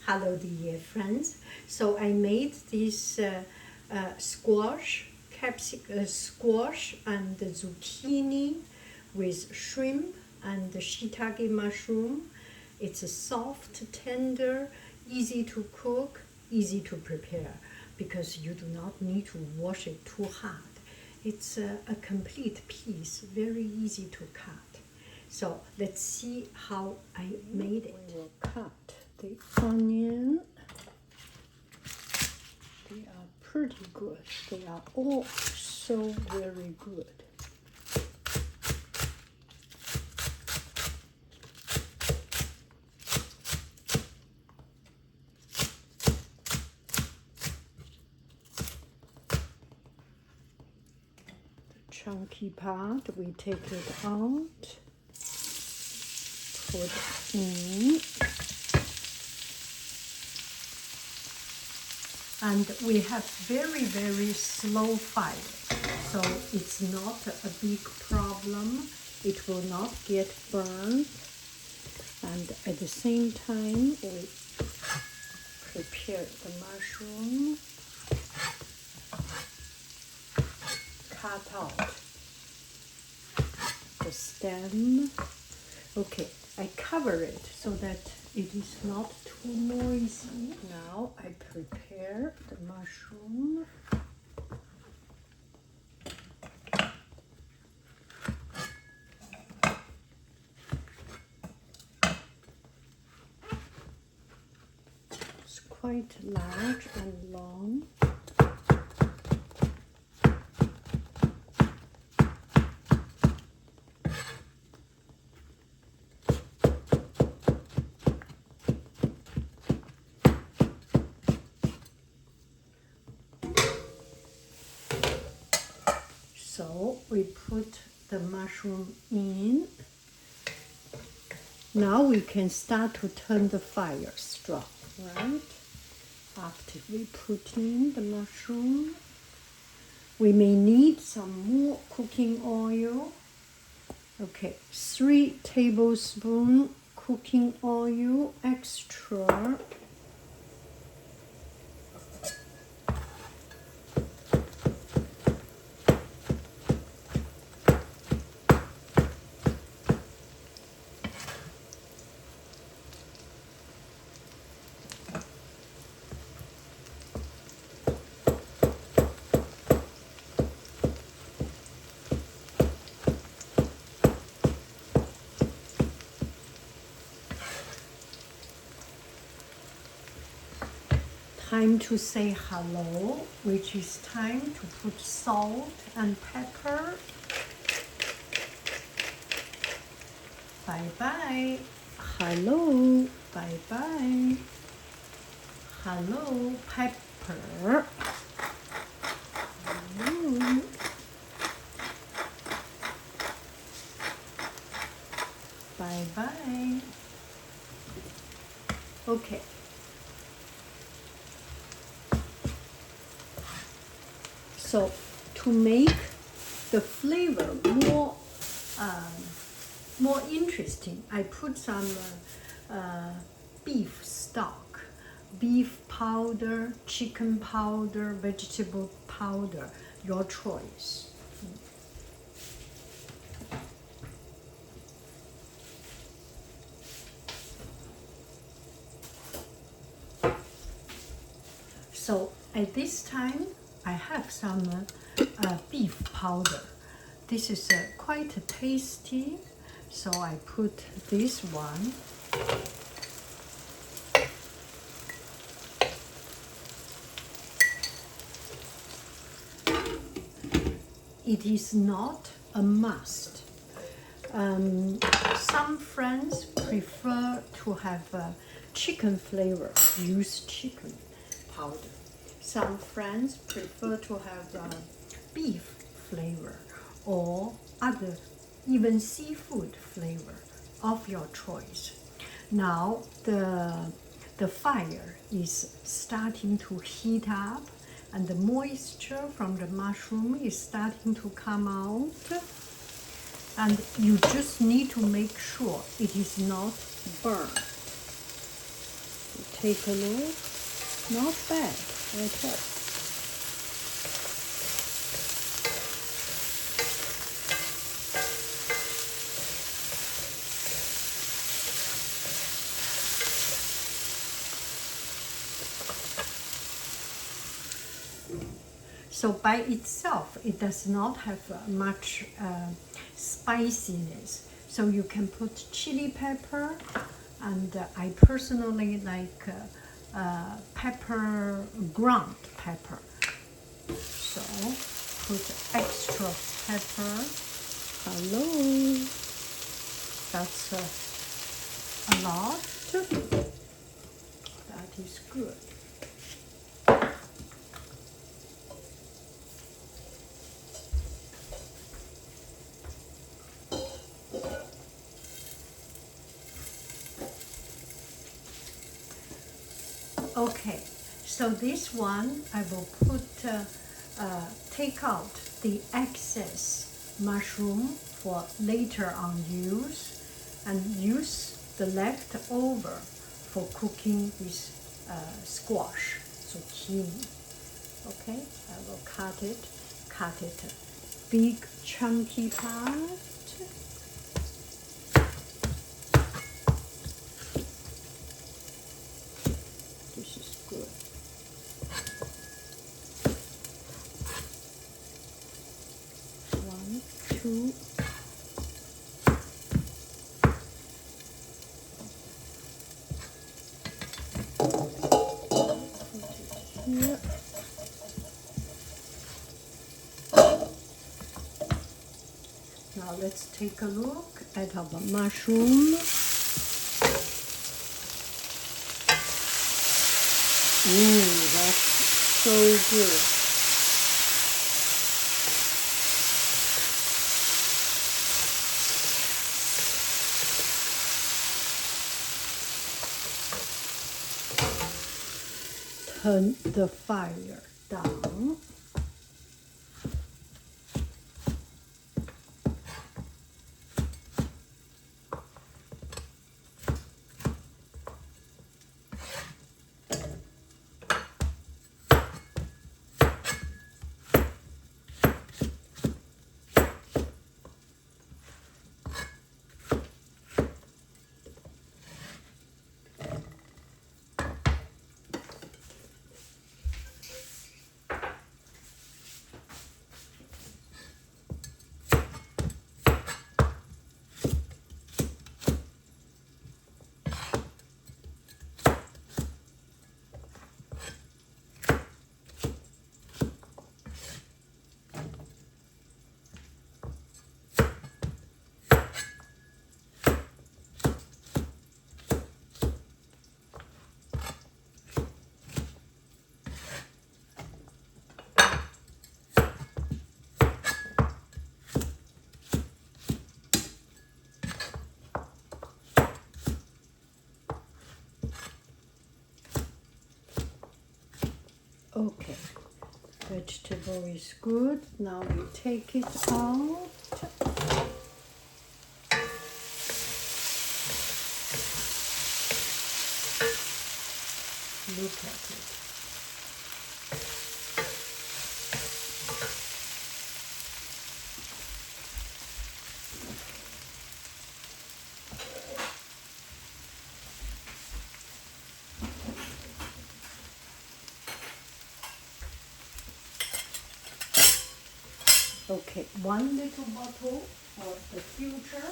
Hello, dear friends. So I made this squash, squash and zucchini with shrimp and shitake mushroom. It's a soft, tender, easy to cook, easy to prepare because you do not need to wash it too hard. It's a complete piece, very easy to cut. So let's see how I made it. We will cut the onion. They are pretty good. They are all so very good. The chunky part, we take it out, put in. And we have very, very slow fire, so it's not a big problem. It will not get burned. And at the same time, we prepare the mushroom, cut out the stem. Okay, I cover it so that it is not too noisy. Now I prepare the mushroom. It's quite large and long. So we put the mushroom in. Now we can start to turn the fire strong, right? After we put in the mushroom, we may need some more cooking oil. Okay, 3 tablespoons cooking oil extra. Time to say hello, which is time to put salt and pepper. Bye-bye. Hello. Bye-bye. Hello, pepper. Hello. Bye-bye. Okay. So to make the flavor more interesting, I put some beef stock, beef powder, chicken powder, vegetable powder, your choice. So at this time, I have some beef powder. This is quite tasty, so I put this one. It is not a must. Some friends prefer to have chicken flavor, use chicken powder. Some friends prefer to have beef flavor or other, even seafood flavor of your choice. Now the fire is starting to heat up and the moisture from the mushroom is starting to come out. And you just need to make sure it is not burned. You take a look. Not bad at all. So by itself, it does not have much spiciness. So you can put chili pepper, and I personally like pepper, ground pepper. So put extra pepper. Hello. That's a lot. That is good. Okay, so this one I will put, take out the excess mushroom for later on use, and use the leftover for cooking with squash, zucchini. Okay, I will cut it big chunky part. This is good. One, two. Put it here. Now let's take a look at our mushroom. That's so good. Turn the fire down. Okay, vegetable is good. Now we take it out. Look at it. Okay, one little bottle for the future.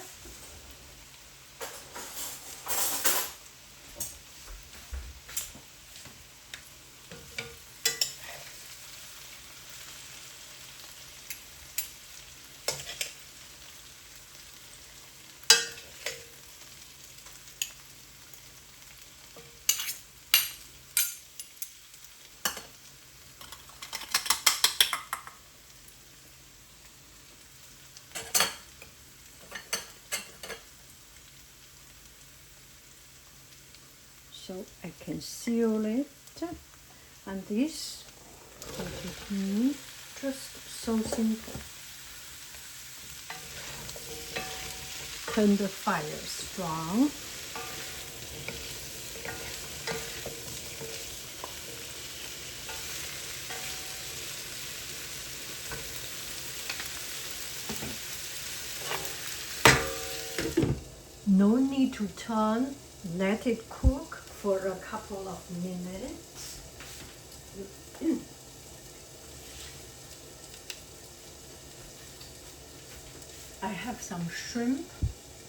So I can seal it, and this what it means, just so simple. Turn the fire strong. No need to turn, let it cook for a couple of minutes. I have some shrimp.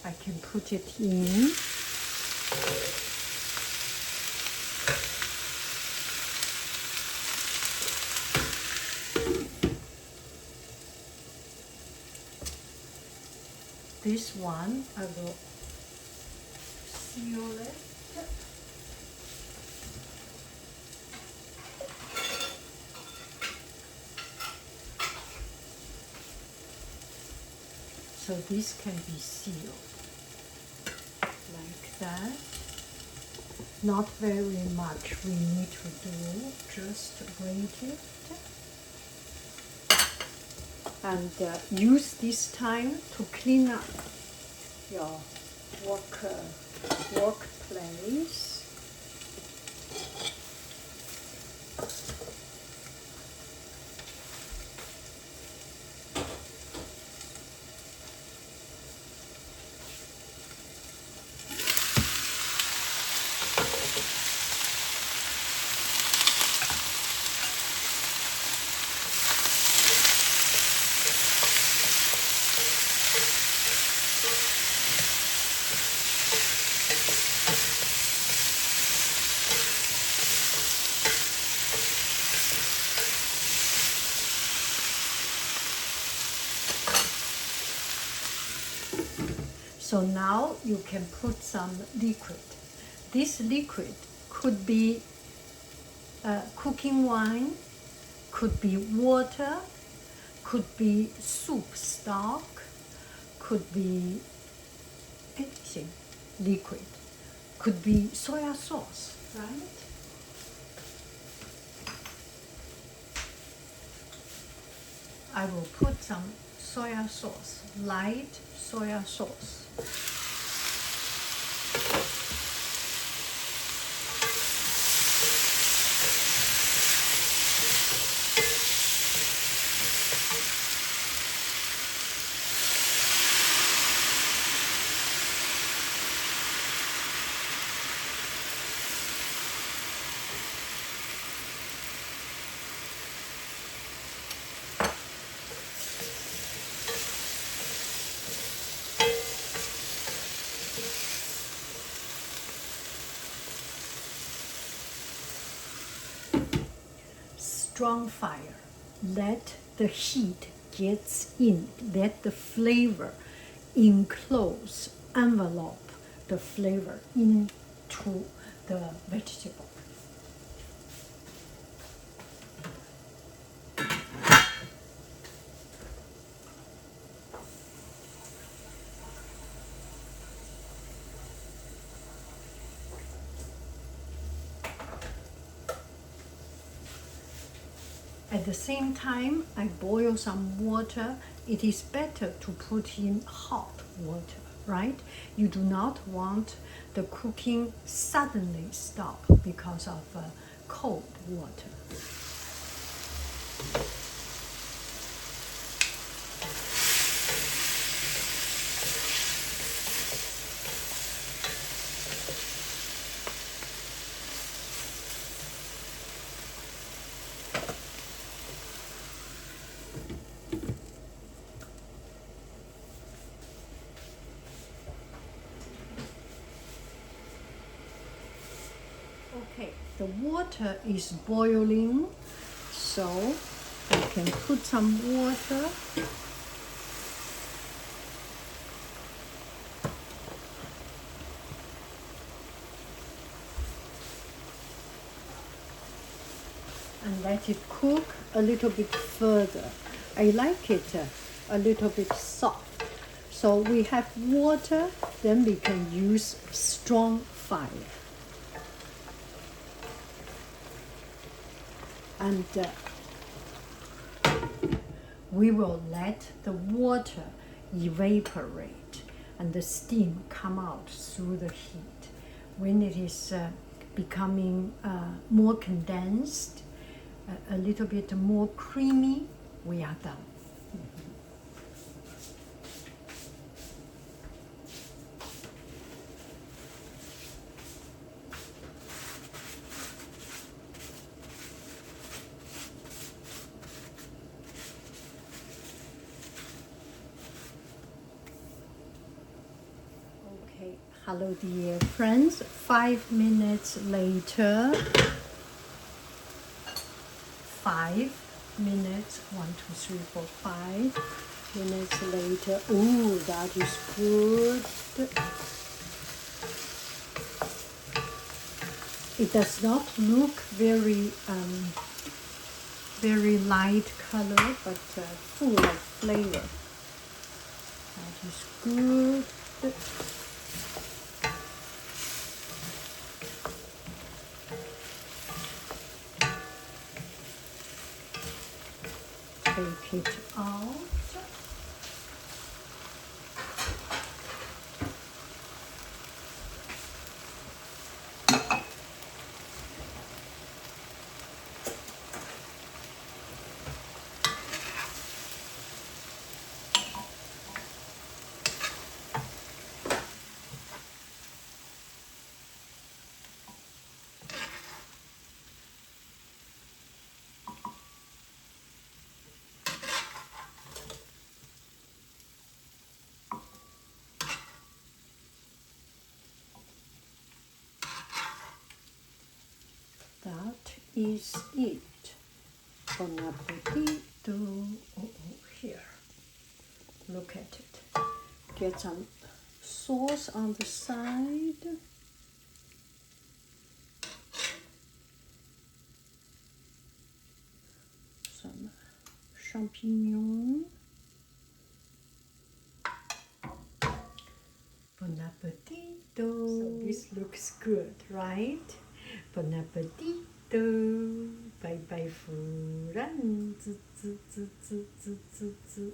I can put it in. This one I will seal it. So this can be sealed like that. Not very much we need to do, just grate it. And use this time to clean up your workplace. So now you can put some liquid. This liquid could be cooking wine, could be water, could be soup stock, could be anything liquid, could be soya sauce, right? I will put some soya sauce, light soya sauce. Strong fire. Let the heat gets in. Let the flavor enclose, envelope the flavor into the vegetable. At the same time, I boil some water. It is better to put in hot water, right? You do not want the cooking suddenly stop because of cold water. Okay, the water is boiling, so I can put some water. And let it cook a little bit further. I like it a little bit soft. So we have water, then we can use strong fire. And we will let the water evaporate and the steam come out through the heat. When it is becoming more condensed, a little bit more creamy, we are done. Hello, dear friends. 5 minutes later. 5 minutes. 1, 2, 3, 4, 5 minutes later. Oh, that is good. It does not look very very light color, but full of flavor. That is good. Take it out. That is it. Bon appetito. Oh, here. Look at it. Get some sauce on the side. Some champignon. Bon appetito. So this looks good, right? Bon appetito. Bye bye, 夫人。滋滋滋滋滋滋滋。